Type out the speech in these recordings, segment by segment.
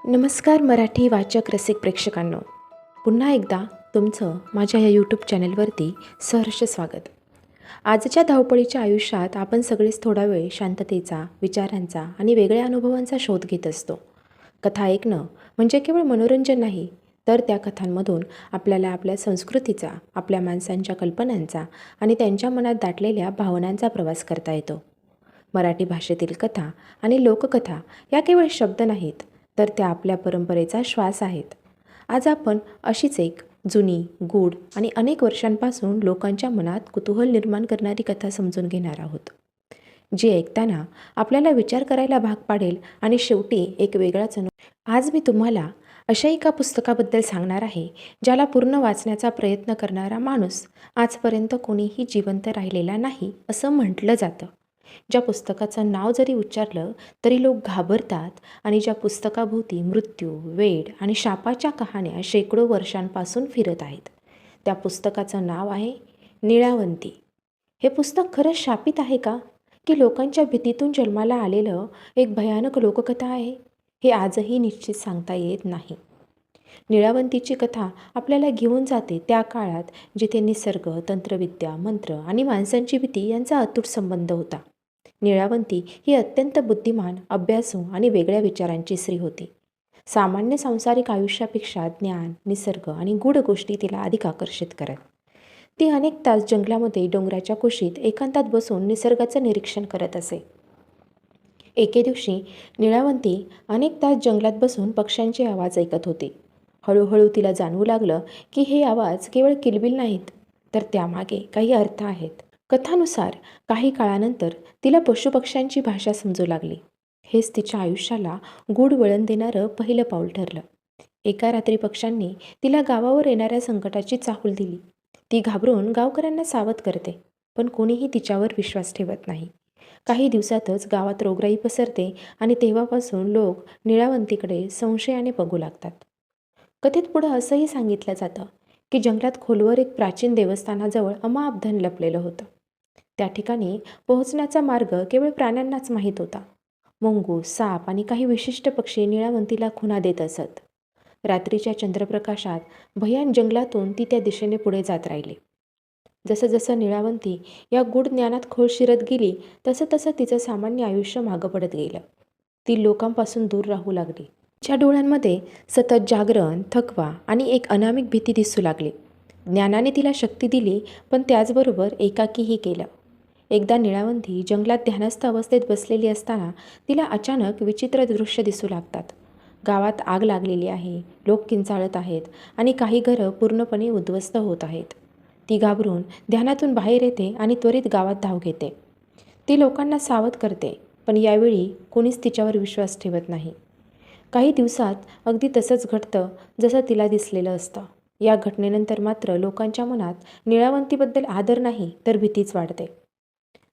नमस्कार मराठी वाचक रसिक प्रेक्षकांनो, पुन्हा एकदा तुमचं माझ्या या यूट्यूब चॅनलवरती सहर्ष स्वागत. आजच्या धावपळीच्या आयुष्यात आपण सगळेच थोडा वेळ शांततेचा, विचारांचा आणि वेगळ्या अनुभवांचा शोध घेत असतो. कथा ऐकणं म्हणजे केवळ मनोरंजन नाही, तर त्या कथांमधून आपल्याला आपल्या संस्कृतीचा, आपल्या माणसांच्या कल्पनांचा आणि त्यांच्या मनात दाटलेल्या भावनांचा प्रवास करता येतो. मराठी भाषेतील कथा आणि लोककथा या केवळ शब्द नाहीत, तर त्या आपल्या परंपरेचा श्वास आहेत. आज आपण अशीच एक जुनी, गूढ आणि अनेक वर्षांपासून लोकांच्या मनात कुतूहल निर्माण करणारी कथा समजून घेणार आहोत, जी ऐकताना आपल्याला विचार करायला भाग पाडेल आणि शेवटी एक वेगळाच अनुभव. आज मी तुम्हाला अशा एका पुस्तकाबद्दल सांगणार आहे, ज्याला पूर्ण वाचण्याचा प्रयत्न करणारा माणूस आजपर्यंत कोणीही जिवंत राहिलेला नाही असं म्हटलं जातं. ज्या पुस्तकाचं नाव जरी उच्चारलं तरी लोक घाबरतात आणि ज्या पुस्तकाभोवती मृत्यू, वेड आणि शापाच्या कहाण्या शेकडो वर्षांपासून फिरत आहेत, त्या पुस्तकाचं नाव आहे नीळावंती. हे पुस्तक खरंच शापित आहे का, की लोकांच्या भीतीतून जन्माला आलेलं एक भयानक लोककथा आहे? हे आजही निश्चित सांगता येत नाही. नीळावंतीची कथा आपल्याला घेऊन जाते त्या काळात जिथे निसर्ग, तंत्रविद्या, मंत्र आणि माणसांची भीती यांचा अतूट संबंध होता. नीळावंती ही अत्यंत बुद्धिमान, अभ्यासू आणि वेगळ्या विचारांची स्त्री होती. सामान्य सांसारिक आयुष्यापेक्षा ज्ञान, निसर्ग आणि गूढ गोष्टी तिला अधिक आकर्षित करत. ती अनेक तास जंगलामध्ये डोंगराच्या कुशीत एकांतात बसून निसर्गाचं निरीक्षण करत असे. एके दिवशी नीळावंती अनेक तास जंगलात बसून पक्ष्यांचे आवाज ऐकत होती. हळूहळू तिला जाणवू लागलं की हे आवाज केवळ किलबिल नाहीत, तर त्यामागे काही अर्थ आहेत. कथानुसार काही काळानंतर तिला पशुपक्ष्यांची भाषा समजू लागली. हेच तिच्या आयुष्याला गूढ वळण देणारं पहिलं पाऊल ठरलं. एका रात्री पक्ष्यांनी तिला गावावर येणाऱ्या संकटाची चाहूल दिली. ती घाबरून गावकऱ्यांना सावध करते, पण कोणीही तिच्यावर विश्वास ठेवत नाही. काही दिवसातच गावात रोगराई पसरते आणि तेव्हापासून लोक नीळावंतीकडे संशयाने बघू लागतात. कथेत पुढं असंही सांगितलं जातं की जंगलात खोलवर एक प्राचीन देवस्थानाजवळ अमाप धन लपलेलं होतं. त्या ठिकाणी पोहोचण्याचा मार्ग केवळ प्राण्यांनाच माहीत होता. मुंगूस, साप आणि काही विशिष्ट पक्षी नीळावंतीला खुणा देत असत. रात्रीच्या चंद्रप्रकाशात भयान जंगलातून ती त्या दिशेने पुढे जात राहिली. जसं जसं नीळावंती या गूढ ज्ञानात खोल शिरत गेली, तसं तसं तिचं सामान्य आयुष्य मागं पडत गेलं. ती लोकांपासून दूर राहू लागली. तिच्या डोळ्यांमध्ये सतत जागरण, थकवा आणि एक अनामिक भीती दिसू लागली. ज्ञानाने तिला शक्ती दिली, पण त्याचबरोबर एकाकीही केलं. एकदा नीळावंती जंगलात ध्यानस्थ अवस्थेत बसलेली असताना तिला अचानक विचित्र दृश्य दिसू लागतात. गावात आग लागलेली आहे, लोक किंचाळत आहेत आणि काही घरं पूर्णपणे उद्ध्वस्त होत आहेत. ती घाबरून ध्यानातून बाहेर येते आणि त्वरित गावात धाव घेते. ती लोकांना सावध करते, पण यावेळी कोणीच तिच्यावर विश्वास ठेवत नाही. काही दिवसात अगदी तसंच घडतं जसं तिला दिसलेलं असतं. या घटनेनंतर मात्र लोकांच्या मनात नीळावंतीबद्दल आदर नाही, तर भीतीच वाढते.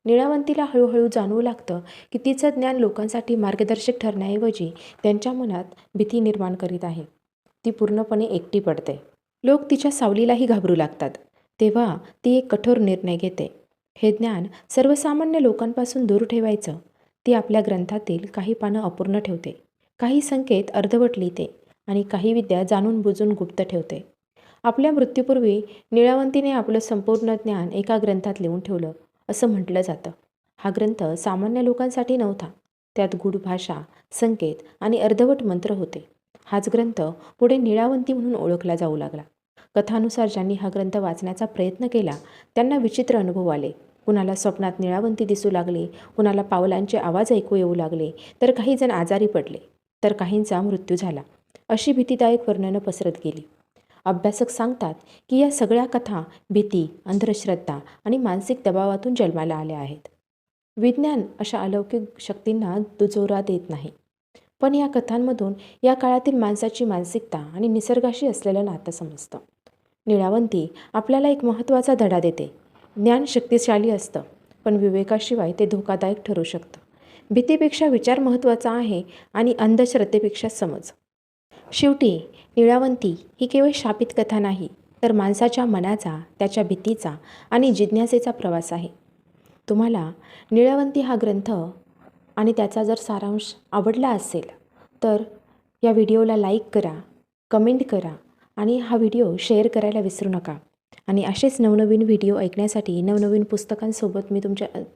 नीळावंतीला हळूहळू जाणवू लागतं की तिचं ज्ञान लोकांसाठी मार्गदर्शक ठरण्याऐवजी त्यांच्या मनात भीती निर्माण करीत आहे. ती पूर्णपणे एकटी पडते. लोक तिच्या सावलीलाही घाबरू लागतात. तेव्हा ती एक कठोर निर्णय घेते. हे ज्ञान सर्वसामान्य लोकांपासून दूर ठेवायचं. ती आपल्या ग्रंथातील काही पानं अपूर्ण ठेवते, काही संकेत अर्धवट लिहिते आणि काही विद्या जाणून बुजून गुप्त ठेवते. आपल्या मृत्यूपूर्वी नीळावंतीने आपलं संपूर्ण ज्ञान एका ग्रंथात लिहून ठेवलं असं म्हटलं जातं. हा ग्रंथ सामान्य लोकांसाठी नव्हता. त्यात गूढ भाषा, संकेत आणि अर्धवट मंत्र होते. हाच ग्रंथ पुढे नीळावंती म्हणून ओळखला जाऊ लागला. कथानुसार ज्यांनी हा ग्रंथ वाचण्याचा प्रयत्न केला त्यांना विचित्र अनुभव आले. कुणाला स्वप्नात नीळावंती दिसू लागली, कुणाला पावलांचे आवाज ऐकू येऊ लागले, तर काही जण आजारी पडले, तर काहींचा मृत्यू झाला. अशी भीतीदायक वर्णनं पसरत गेली. अभ्यासक सांगतात की या सगळ्या कथा भीती, अंधश्रद्धा आणि मानसिक दबावातून जन्माला आल्या आहेत. विज्ञान अशा अलौकिक शक्तींना दुजोरा देत नाही, पण या कथांमधून या काळातील माणसाची मानसिकता आणि निसर्गाशी असलेलं नातं समजतं. नीळावंती आपल्याला एक महत्त्वाचा धडा देते. ज्ञान शक्तिशाली असतं, पण विवेकाशिवाय ते धोकादायक ठरू शकतं. भीतीपेक्षा विचार महत्त्वाचा आहे आणि अंधश्रद्धेपेक्षा समज. शेवटी नीळावंती ही केवळ शापित कथा नाही, तर माणसाच्या मनाचा, त्याच्या भीतीचा आणि जिज्ञासेचा प्रवास आहे. तुम्हाला नीळावंती हा ग्रंथ आणि त्याचा जर सारांश आवडला असेल, तर या व्हिडिओला लाईक करा, कमेंट करा आणि हा व्हिडिओ शेअर करायला विसरू नका. आणि असेच नवनवीन व्हिडिओ ऐकण्यासाठी नवनवीन पुस्तकांसोबत मी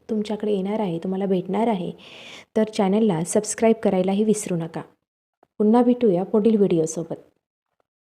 तुमच्याकडे येणार आहे, तुम्हाला भेटणार आहे. तर चॅनलला सबस्क्राईब करायलाही विसरू नका. पुन्हा भेटूया पुढील व्हिडिओसोबत.